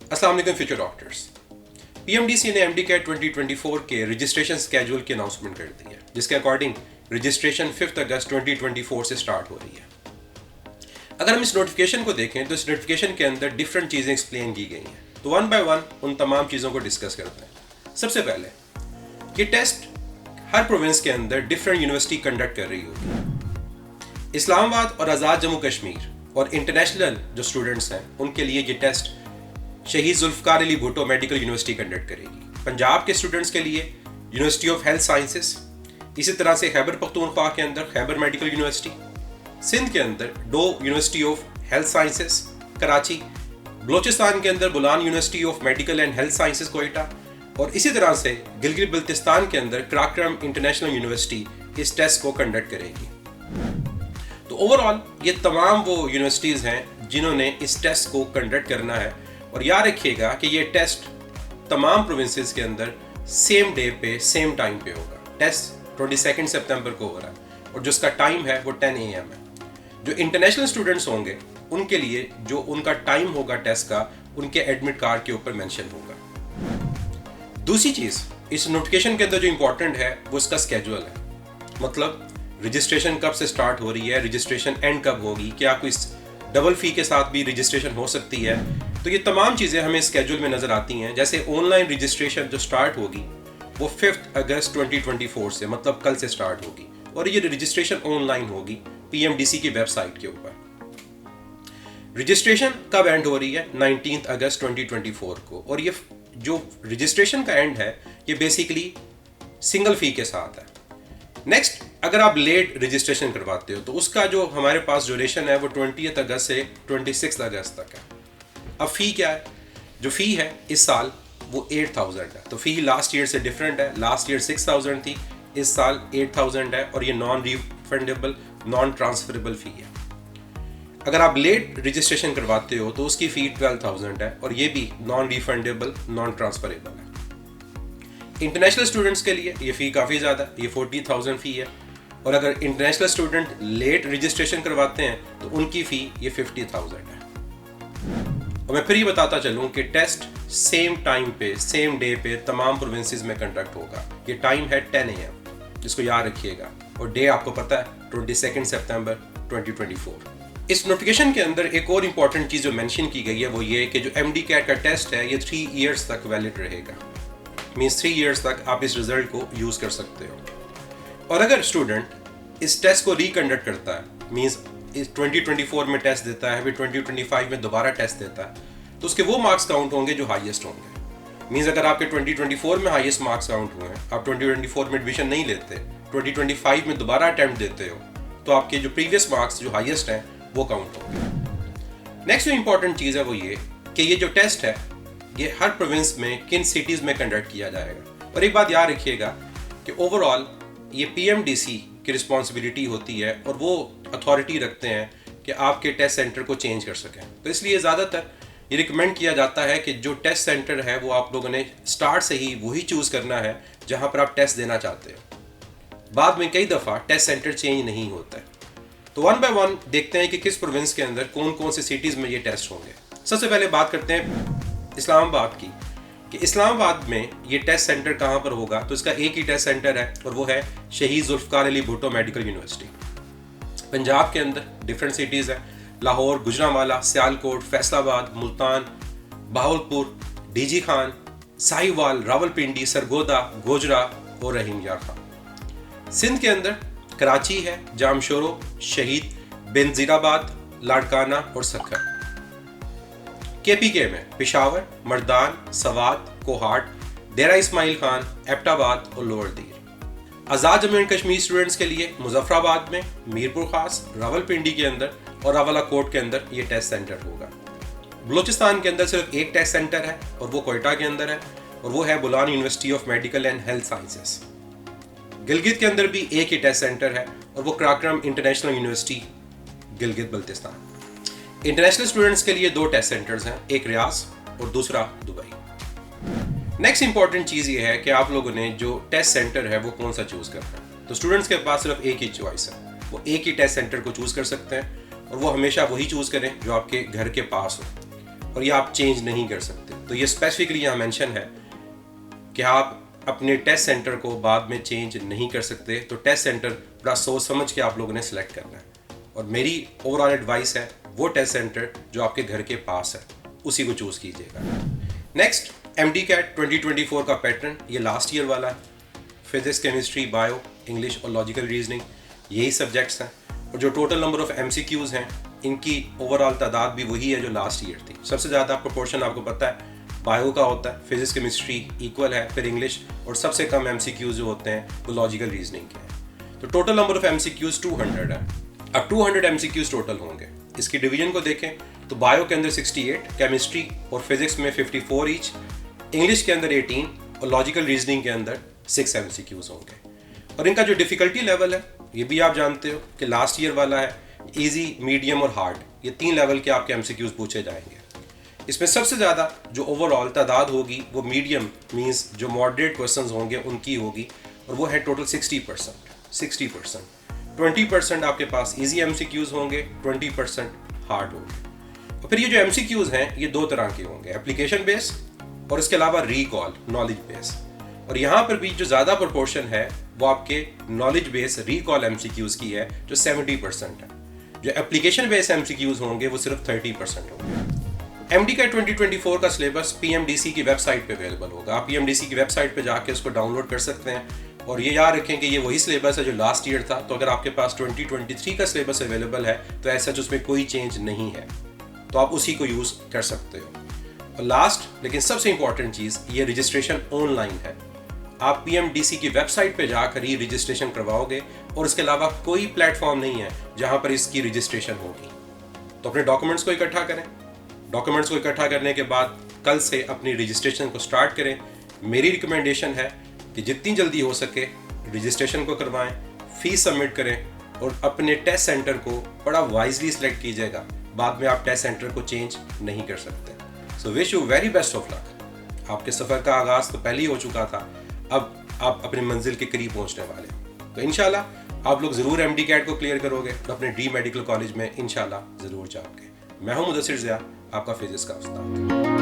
अस्सलाम वालेकुम future doctors. PMDC ने एमडी कैट 2024 के रजिस्ट्रेशन स्केड्यूल की अनाउंसमेंट कर दी है, जिसके अकॉर्डिंग रजिस्ट्रेशन 5 अगस्त 2024 से स्टार्ट हो रही है। अगर हम इस नोटिफिकेशन को देखें तो इस नोटिफिकेशन के अंदर डिफरेंट चीज़ें एक्सप्लेन की गई हैं, तो वन बाय वन उन तमाम चीज़ों को डिस्कस करते हैं। सबसे पहले ये टेस्ट हर प्रोविंस के अंदर डिफरेंट यूनिवर्सिटी कंडक्ट कर रही होगी। इस्लामाबाद और आज़ाद जम्मू कश्मीर और इंटरनेशनल जो स्टूडेंट्स हैं उनके लिए ये test Shaheed Zulfikar Ali Bhutto Medical University conduct करेगी। पंजाब के स्टूडेंट्स के लिए यूनिवर्सिटी ऑफ हेल्थ साइंसेस, इसी तरह से खैबर पख्तूनख्वा के अंदर खैबर मेडिकल यूनिवर्सिटी, सिंध के अंदर Dow university of health sciences Karachi, Balochistan के अंदर Bolan university of medical and health sciences Quetta, और इसी तरह से गिलगित बल्तिस्तान के अंदर कराक्रम इंटरनेशनल यूनिवर्सिटी इस टेस्ट को कंडक्ट करेगी। तो ओवरऑल ये तमाम वो यूनिवर्सिटीज़ हैं जिन्होंने इस टेस्ट को कंडक्ट करना है, और याद रखिएगा कि ये टेस्ट तमाम प्रोविंसेस के अंदर सेम डे पे सेम टाइम पे होगा। टेस्ट 22 सितंबर को हो रहा है और जिसका टाइम है वो 10 AM है। जो इंटरनेशनल स्टूडेंट्स होंगे उनके लिए जो उनका टाइम होगा टेस्ट का, उनके एडमिट कार्ड के ऊपर मेंशन होगा। दूसरी चीज़ इस नोटिफिकेशन के अंदर जो इम्पोर्टेंट है वो इसका स्केड्यूल है, मतलब रजिस्ट्रेशन कब से स्टार्ट हो रही है, रजिस्ट्रेशन एंड कब होगी, क्या कोई डबल फी के साथ भी रजिस्ट्रेशन हो सकती है। तो ये तमाम चीज़ें हमें स्केड्यूल में नज़र आती हैं। जैसे ऑनलाइन रजिस्ट्रेशन जो स्टार्ट होगी वो 5 अगस्त 2024 से, मतलब कल से स्टार्ट होगी, और ये रजिस्ट्रेशन ऑनलाइन होगी पीएमडीसी की वेबसाइट के ऊपर। रजिस्ट्रेशन कब एंड हो रही है? 19 अगस्त 2024 को, और ये जो रजिस्ट्रेशन का एंड है ये बेसिकली सिंगल फ़ी के साथ है। नेक्स्ट, अगर आप लेट रजिस्ट्रेशन करवाते हो तो उसका जो हमारे पास ड्यूरेशन है वो 20 अगस्त से 26 अगस्त तक है। अब फ़ी क्या है? जो फ़ी है इस साल वो 8000 है। तो फ़ी लास्ट ईयर से डिफरेंट है। लास्ट ईयर 6000 थी, इस साल 8000 है, और ये नॉन रिफंडेबल नॉन ट्रांसफरेबल फ़ी है। अगर आप लेट रजिस्ट्रेशन करवाते हो तो उसकी फ़ी 12000 है, और ये भी नॉन रिफंडेबल नॉन ट्रांसफरेबल है। इंटरनेशनल स्टूडेंट्स के लिए ये फ़ी काफ़ी ज़्यादा, ये 40,000 फ़ी है, और अगर इंटरनेशनल स्टूडेंट लेट रजिस्ट्रेशन करवाते हैं तो उनकी फ़ी ये 50,000 है। और मैं फिर ये बताता चलूँ कि टेस्ट सेम टाइम पे सेम डे पे तमाम प्रोविंसेस में कंडक्ट होगा। ये टाइम है 10 AM, जिसको याद रखिएगा, और डे आपको पता है 22 सितंबर 2024। इस नोटिफिकेशन के अंदर एक और इम्पॉर्टेंट चीज़ जो मेंशन की गई है वो ये कि जो एमडी-कैट का टेस्ट है ये 3 इयर्स तक वैलिड रहेगा। मीन्स 3 इयर्स तक आप इस रिजल्ट को यूज़ कर सकते हो। और अगर स्टूडेंट इस टेस्ट को रिकंडक्ट करता है, मीन्स इस 2024 में टेस्ट देता है, फिर 2025 में दोबारा टेस्ट देता है, तो उसके वो मार्क्स काउंट होंगे जो हाईएस्ट होंगे। मीन्स अगर आपके 2024 में हाईएस्ट मार्क्स काउंट हुए हैं, आप 2024 में एडमिशन नहीं लेते, 2025 में दोबारा अटैम्प्ट देते हो, तो आपके जो प्रीवियस मार्क्स जो हाईएस्ट हैं वो काउंट होंगे। नेक्स्ट जो इंपॉर्टेंट चीज़ है वो ये कि ये जो टेस्ट है ये हर प्रोविंस में किन सिटीज़ में कंडक्ट किया जाएगा। और एक बात याद रखिएगा कि ओवरऑल ये पीएमडीसी की रिस्पॉन्सिबिलिटी होती है, और वो अथॉरिटी रखते हैं कि आपके टेस्ट सेंटर को चेंज कर सकें। तो इसलिए ज़्यादातर ये रिकमेंड किया जाता है कि जो टेस्ट सेंटर है वो आप लोगों ने स्टार्ट से ही वही चूज़ करना है जहाँ पर आप टेस्ट देना चाहते हो। बाद में कई दफ़ा टेस्ट सेंटर चेंज नहीं होता है। तो वन बाय वन देखते हैं कि किस प्रोविंस के अंदर कौन कौन से सिटीज़ में ये टेस्ट होंगे। सबसे पहले बात करते हैं इस्लामाबाद की, कि इस्लामाबाद में ये टेस्ट सेंटर कहाँ पर होगा। तो इसका एक ही टेस्ट सेंटर है, और वो है शहीद जुल्फ़िकार अली भुट्टो मेडिकल यूनिवर्सिटी। पंजाब के अंदर डिफरेंट सिटीज़ हैं, लाहौर, गुजरांवाला, सियालकोट, फैसलाबाद, मुल्तान, बहावलपुर, डीजी खान, साहिवाल, रावलपिंडी, सरगोदा, गोजरा और रहीम यार खान। सिंध के अंदर कराची है, जामशोरो, शहीद, बेनज़ीराबाद, लाड़काना और सखर। केपीके में पेशावर, मर्दान, सवात, कोहाट, डेरा इस्माइल खान, एबटाबाद और लोअर दीर। आज़ाद जम्मू एंड कश्मीर स्टूडेंट्स के लिए मुजफ्फराबाद में, मीरपुर खास, रावलपिंडी के अंदर और रावलाकोट के अंदर ये टेस्ट सेंटर होगा। बलोचिस्तान के अंदर सिर्फ एक टेस्ट सेंटर है, और वो कोयटा के अंदर है, और वो है Bolan university of medical and health sciences. Gilgit के अंदर भी एक ही टेस्ट सेंटर है, और वो Karakoram international university Gilgit Baltistan. International students के लिए 2 टेस्ट सेंटर्स हैं, एक रियाज और दूसरा दुबई। नेक्स्ट इंपॉर्टेंट चीज़ ये है कि आप लोगों ने जो टेस्ट सेंटर है वो कौन सा चूज़ करना है। तो स्टूडेंट्स के पास सिर्फ एक ही चॉइस है, वो एक ही टेस्ट सेंटर को चूज़ कर सकते हैं, और वो हमेशा वही चूज़ करें जो आपके घर के पास हो, और ये आप चेंज नहीं कर सकते। तो ये स्पेसिफिकली यहाँ मेंशन है कि आप अपने टेस्ट सेंटर को बाद में चेंज नहीं कर सकते, तो टेस्ट सेंटर बड़ा सोच समझ के आप लोगों ने सिलेक्ट करना है। और मेरी ओवरऑल एडवाइस है वो टेस्ट सेंटर जो आपके घर के पास है उसी को चूज़ कीजिएगा। नेक्स्ट, MDCAT 2024 का पैटर्न ये लास्ट ईयर वाला है। फिजिक्स, केमिस्ट्री, बायो, इंग्लिश और लॉजिकल रीजनिंग यही सब्जेक्ट्स हैं। और जो टोटल नंबर ऑफ MCQs हैं इनकी ओवरऑल तादाद भी वही है जो लास्ट ईयर थी। सबसे ज़्यादा प्रोपोर्शन आपको पता है बायो का होता है, फिजिक्स केमिस्ट्री इक्वल है, फिर इंग्लिश, और सबसे कम MCQs जो होते हैं वो लॉजिकल रीजनिंग के हैं। तो टोटल नंबर ऑफ MCQs 200 है। अब 200 MCQs टोटल होंगे। इसकी डिवीजन को देखें तो बायो के अंदर 68, केमिस्ट्री और फिजिक्स में 54 ईच, इंग्लिश के अंदर 18 और लॉजिकल रीजनिंग के अंदर 6 MCQs होंगे। और इनका जो डिफ़िकल्टी लेवल है ये भी आप जानते हो कि लास्ट ईयर वाला है इजी, मीडियम और हार्ड, ये 3 लेवल के आपके MCQs पूछे जाएंगे। इसमें सबसे ज़्यादा जो ओवरऑल तादाद होगी वो मीडियम मींस जो मॉडरेट क्वेश्चंस होंगे उनकी होगी, और वो है टोटल 60%। 20% आपके पास इजी MCQs होंगे, 20% हार्ड होंगे। और फिर ये जो MCQs हैं ये 2 तरह के होंगे, एप्लीकेशन बेस और इसके अलावा रिकॉल, नॉलेज बेस। और यहाँ पर भी जो ज़्यादा प्रोपोर्शन है वो आपके नॉलेज बेस रिकॉल MCQs की है जो 70% है। जो एप्लीकेशन बेस MCQs होंगे वो सिर्फ 30% होंगे। MDCAT 2024 का सिलेबस PMDC की वेबसाइट पे अवेलेबल होगा। आप PMDC की वेबसाइट पे जाके उसको डाउनलोड कर सकते हैं। और ये याद रखें कि ये वही सिलेबस है जो लास्ट ईयर था। तो अगर आपके पास 2023 का सिलेबस अवेलेबल है तो ऐसा उसमें कोई चेंज नहीं है, तो आप उसी को यूज़ कर सकते हो। और लास्ट लेकिन सबसे इंपॉर्टेंट चीज़, ये रजिस्ट्रेशन ऑनलाइन है। आप PMDC की वेबसाइट पे जाकर ही रजिस्ट्रेशन करवाओगे और इसके अलावा कोई प्लेटफॉर्म नहीं है जहाँ पर इसकी रजिस्ट्रेशन होगी। तो अपने डॉक्यूमेंट्स को इकट्ठा करें। डॉक्यूमेंट्स को इकट्ठा करने के बाद कल से अपनी रजिस्ट्रेशन को स्टार्ट करें। मेरी रिकमेंडेशन है कि जितनी जल्दी हो सके रजिस्ट्रेशन को करवाएं, फीस सबमिट करें और अपने टेस्ट सेंटर को बड़ा वाइजली सिलेक्ट कीजिएगा। बाद में आप टेस्ट सेंटर को चेंज नहीं कर सकते। So wish you very best of luck. आपके सफ़र का आगाज़ तो पहले ही हो चुका था, अब आप अपनी मंजिल के करीब पहुंचने वाले हो। तो इंशाल्लाह आप लोग ज़रूर MDCAT को क्लियर करोगे, तो अपने ड्रीम मेडिकल कॉलेज में इंशाल्लाह ज़रूर जाओगे। मैं हूं मुदस्सिर ज़िया, आपका फिजिक्स का उस्ताद।